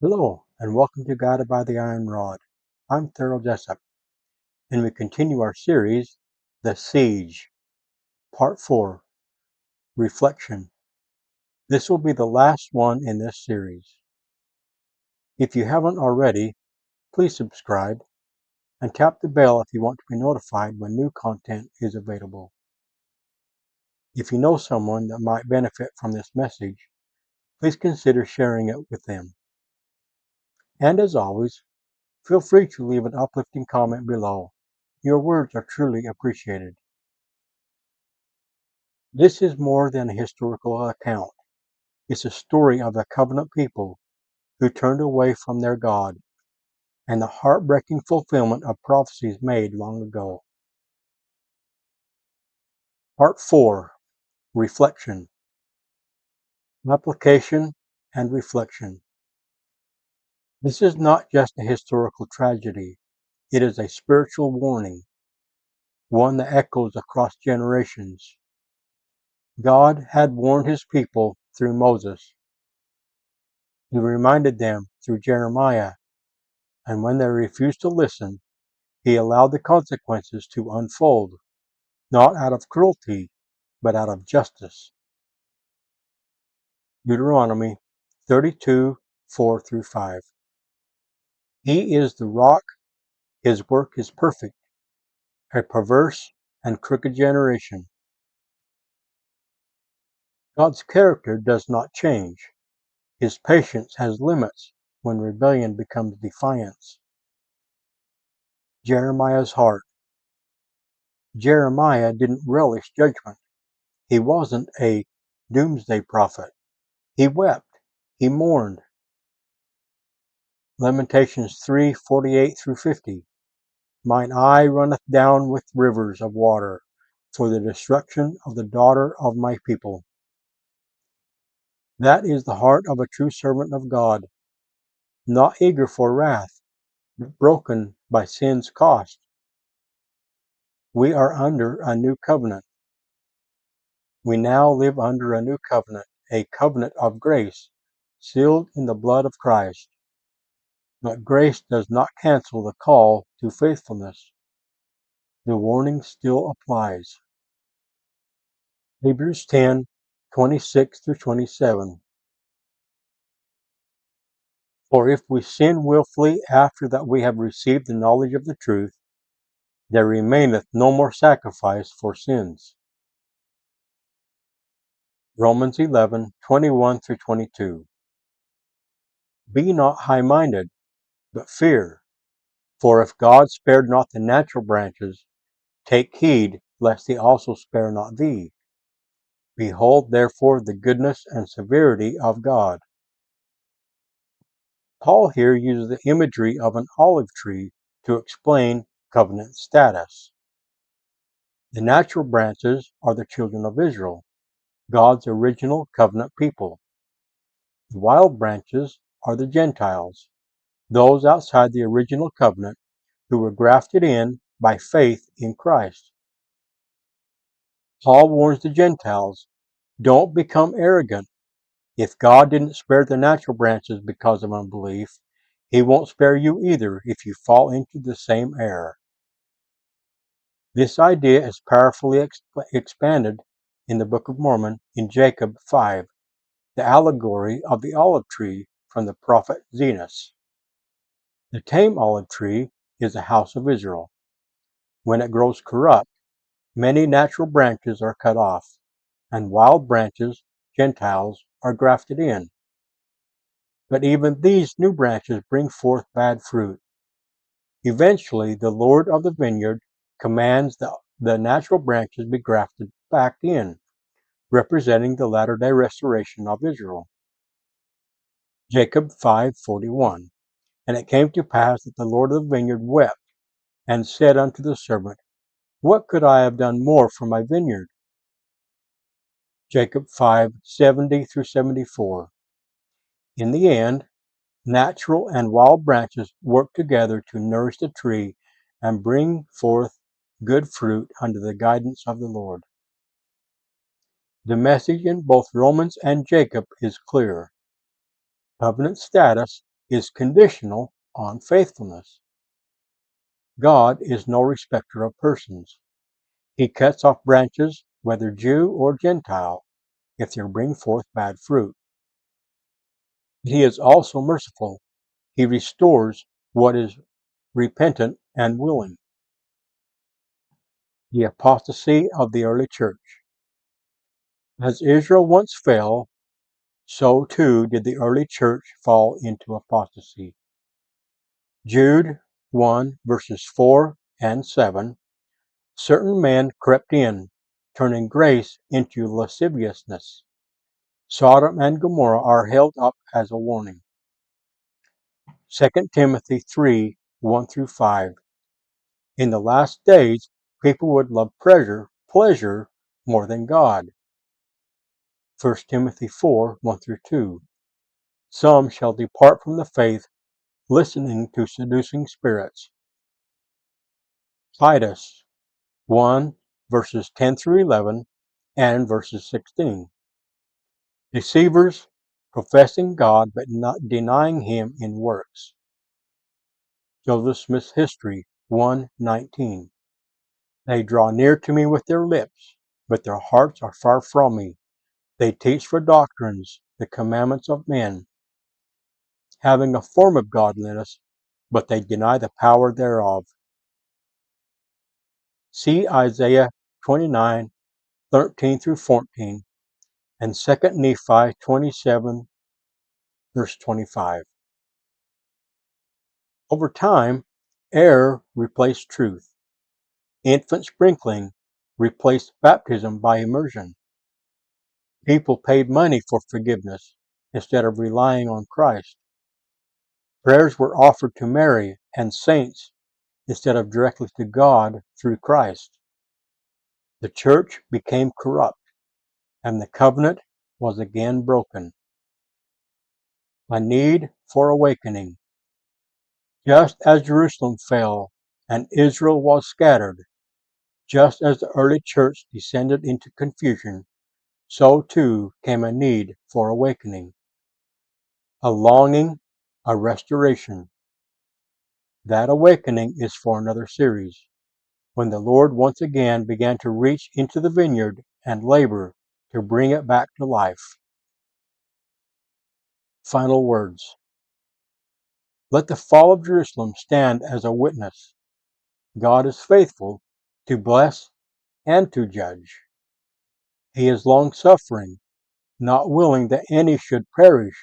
Hello, and welcome to Guided by the Iron Rod. I'm Thurl Jessup, and we continue our series, The Siege, Part 4, Reflection. This will be the last one in this series. If you haven't already, please subscribe and tap the bell if you want to be notified when new content is available. If you know someone that might benefit from this message, please consider sharing it with them. And as always, feel free to leave an uplifting comment below. Your words are truly appreciated. This is more than a historical account. It's a story of a covenant people who turned away from their God and the heartbreaking fulfillment of prophecies made long ago. Part 4, Reflection. Application and Reflection. This is not just a historical tragedy. It is a spiritual warning, one that echoes across generations. God had warned his people through Moses. He reminded them through Jeremiah, and when they refused to listen, he allowed the consequences to unfold, not out of cruelty, but out of justice. Deuteronomy 32, 4-5. He is the rock, his work is perfect, a perverse and crooked generation. God's character does not change. His patience has limits when rebellion becomes defiance. Jeremiah's heart. Jeremiah didn't relish judgment. He wasn't a doomsday prophet. He wept. He mourned. Lamentations 3:48-50. Mine eye runneth down with rivers of water for the destruction of the daughter of my people. That is the heart of a true servant of God, not eager for wrath, but broken by sin's cost. We are under a new covenant. We now live under a new covenant, a covenant of grace, sealed in the blood of Christ. But grace does not cancel the call to faithfulness. The warning still applies. Hebrews 10:26-27. For if we sin wilfully after that we have received the knowledge of the truth, there remaineth no more sacrifice for sins. Romans 11:21-22. Be not high-minded, but fear. For if God spared not the natural branches, take heed lest he also spare not thee. Behold therefore the goodness and severity of God. Paul here uses the imagery of an olive tree to explain covenant status. The natural branches are the children of Israel, God's original covenant people. The wild branches are the Gentiles, those outside the original covenant who were grafted in by faith in Christ. Paul warns the Gentiles, don't become arrogant. If God didn't spare the natural branches because of unbelief, he won't spare you either if you fall into the same error. This idea is powerfully expanded in the Book of Mormon in Jacob 5, the allegory of the olive tree from the prophet Zenos. The tame olive tree is the house of Israel. When it grows corrupt, many natural branches are cut off, and wild branches, Gentiles, are grafted in. But even these new branches bring forth bad fruit. Eventually, the Lord of the vineyard commands that the natural branches be grafted back in, representing the latter-day restoration of Israel. Jacob 5:41. And it came to pass that the Lord of the vineyard wept, and said unto the servant, What could I have done more for my vineyard? Jacob 5:70-74. In the end, natural and wild branches work together to nourish the tree and bring forth good fruit under the guidance of the Lord. The message in both Romans and Jacob is clear. Covenant status is conditional on faithfulness. God is no respecter of persons. He cuts off branches, whether Jew or Gentile, if they bring forth bad fruit. He is also merciful. He restores what is repentant and willing. The apostasy of the early church. As Israel once fell, so too did the early church fall into apostasy. Jude 1 verses 4 and 7. Certain men crept in, turning grace into lasciviousness. Sodom and Gomorrah are held up as a warning. 2 Timothy 3 1 through 5. In the last days, people would love pleasure more than God. 1 Timothy 4 1 through 2. Some shall depart from the faith, listening to seducing spirits. Titus 1 verses 10 through 11 and verses 16. Deceivers, professing God but not denying Him in works. Joseph Smith's History 1:19. They draw near to me with their lips, but their hearts are far from me. They teach for doctrines the commandments of men, having a form of godliness, but they deny the power thereof. See Isaiah 29:13 through 14, and 2 Nephi 27, verse 25. Over time, error replaced truth. Infant sprinkling replaced baptism by immersion. People paid money for forgiveness instead of relying on Christ. Prayers were offered to Mary and saints instead of directly to God through Christ. The church became corrupt, and the covenant was again broken. A need for awakening. Just as Jerusalem fell and Israel was scattered, just as the early church descended into confusion, so too came a need for awakening, a longing, a restoration. That awakening is for another series, when the Lord once again began to reach into the vineyard and labor to bring it back to life. Final words. Let the fall of Jerusalem stand as a witness. God is faithful to bless and to judge. He is long-suffering, not willing that any should perish,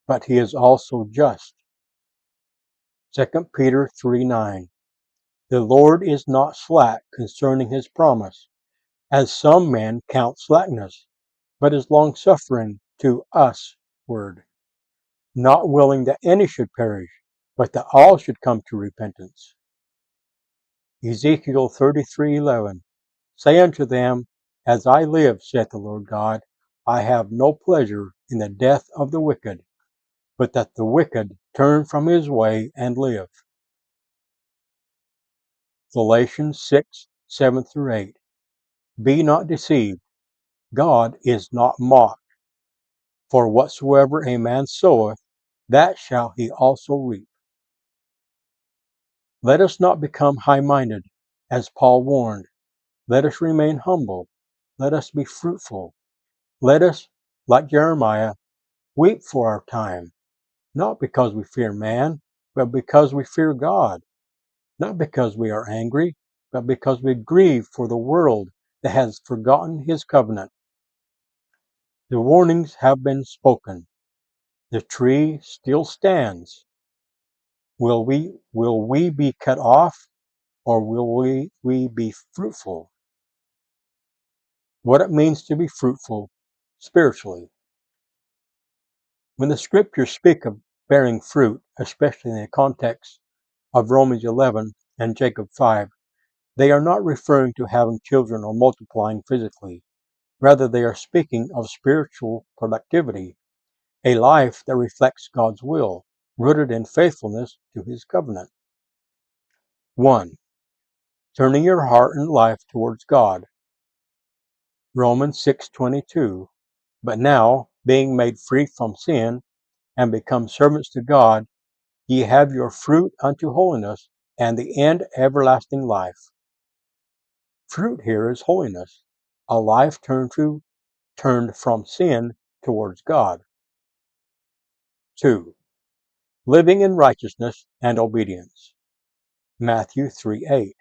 but He is also just. 2 Peter 3:9. The Lord is not slack concerning His promise, as some men count slackness, but is long-suffering to usward, not willing that any should perish, but that all should come to repentance. Ezekiel 33:11. Say unto them, As I live, saith the Lord God, I have no pleasure in the death of the wicked, but that the wicked turn from his way and live. Galatians 6:7 through 8. Be not deceived, God is not mocked. For whatsoever a man soweth, that shall he also reap. Let us not become high-minded, as Paul warned. Let us remain humble. Let us be fruitful. Let us, like Jeremiah, weep for our time, not because we fear man, but because we fear God. Not because we are angry, but because we grieve for the world that has forgotten His covenant. The warnings have been spoken. The tree still stands. Will we be cut off, or will we be fruitful? What it means to be fruitful spiritually. When the scriptures speak of bearing fruit, especially in the context of Romans 11 and Jacob 5, they are not referring to having children or multiplying physically. Rather, they are speaking of spiritual productivity, a life that reflects God's will, rooted in faithfulness to His covenant. 1. Turning your heart and life towards God. Romans 6:22. But now, being made free from sin and become servants to God, Ye have your fruit unto holiness, and the end everlasting life. Fruit here is holiness, a life turned from sin towards God. 2. Living in righteousness and obedience. Matthew 3:8.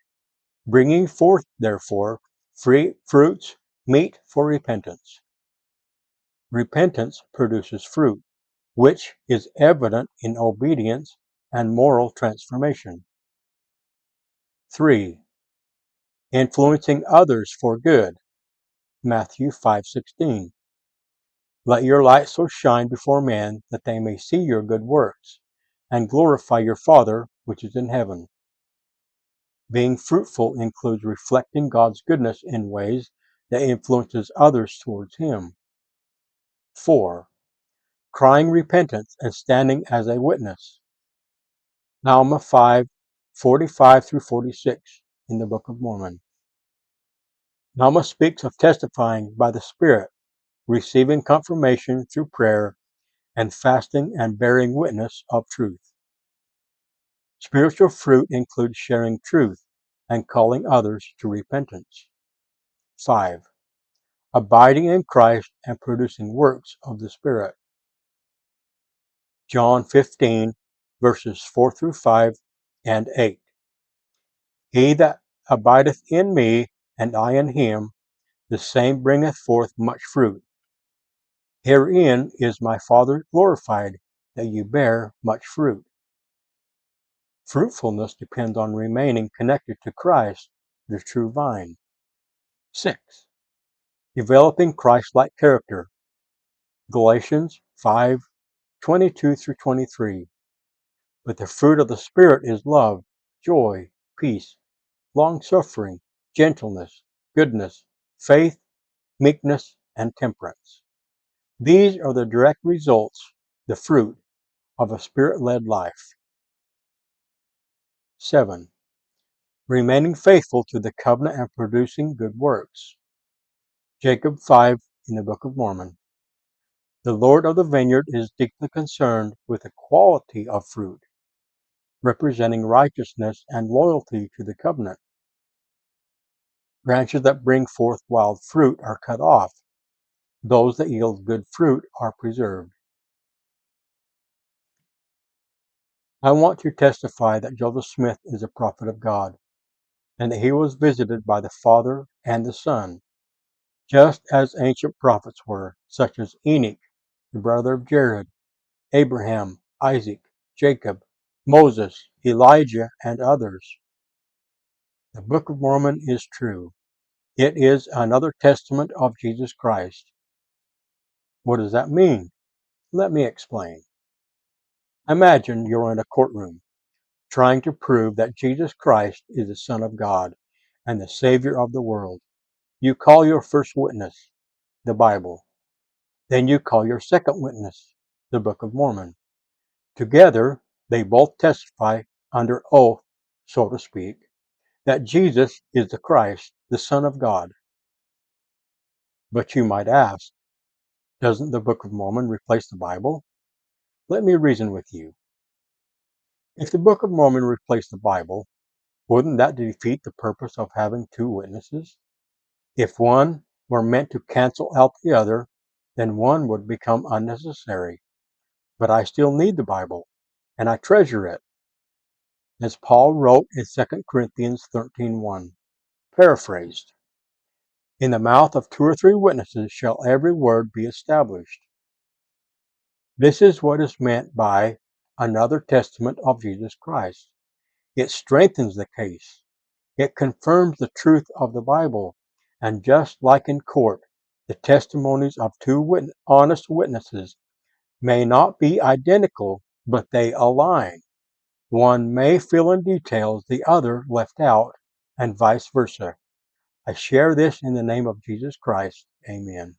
Bringing forth, therefore, fruits meet for repentance. Repentance produces fruit, which is evident in obedience and moral transformation. 3. Influencing others for good. Matthew 5:16. Let your light so shine before men that they may see your good works and glorify your Father which is in heaven. Being fruitful includes reflecting God's goodness in ways that influences others towards Him. 4. Crying repentance and standing as a witness. Nahum 5:45 through 46 in the Book of Mormon. Nahum speaks of testifying by the Spirit, receiving confirmation through prayer, and fasting and bearing witness of truth. Spiritual fruit includes sharing truth and calling others to repentance. 5. Abiding in Christ and producing works of the Spirit. John 15, verses 4 through 5 and 8. He that abideth in me, and I in him, the same bringeth forth much fruit. Herein is my Father glorified, that you bear much fruit. Fruitfulness depends on remaining connected to Christ, the true vine. 6. Developing Christ-like character. Galatians 5:22 through 23. But the fruit of the Spirit is love, joy, peace, long-suffering, gentleness, goodness, faith, meekness, and temperance. These are the direct results, the fruit, of a Spirit-led life. 7. Remaining faithful to the covenant and producing good works. Jacob 5 in the Book of Mormon. The Lord of the vineyard is deeply concerned with the quality of fruit, representing righteousness and loyalty to the covenant. Branches that bring forth wild fruit are cut off. Those that yield good fruit are preserved. I want to testify that Joseph Smith is a prophet of God, and that he was visited by the Father and the Son, just as ancient prophets were, such as Enoch, the brother of Jared, Abraham, Isaac, Jacob, Moses, Elijah, and others. The Book of Mormon is true. It is another testament of Jesus Christ. What does that mean? Let me explain. Imagine you're in a courtroom trying to prove that Jesus Christ is the Son of God and the Savior of the world. You call your first witness, the Bible. Then you call your second witness, the Book of Mormon. Together, they both testify under oath, so to speak, that Jesus is the Christ, the Son of God. But you might ask, doesn't the Book of Mormon replace the Bible? Let me reason with you. If the Book of Mormon replaced the Bible, wouldn't that defeat the purpose of having two witnesses? If one were meant to cancel out the other, then one would become unnecessary. But I still need the Bible, and I treasure it. As Paul wrote in 2 Corinthians 13:1, paraphrased, in the mouth of two or three witnesses shall every word be established. This is what is meant by another testament of Jesus Christ. It strengthens the case. It confirms the truth of the Bible. And just like in court, the testimonies of two honest witnesses may not be identical, but they align. One may fill in details the other left out, and vice versa. I share this in the name of Jesus Christ. Amen.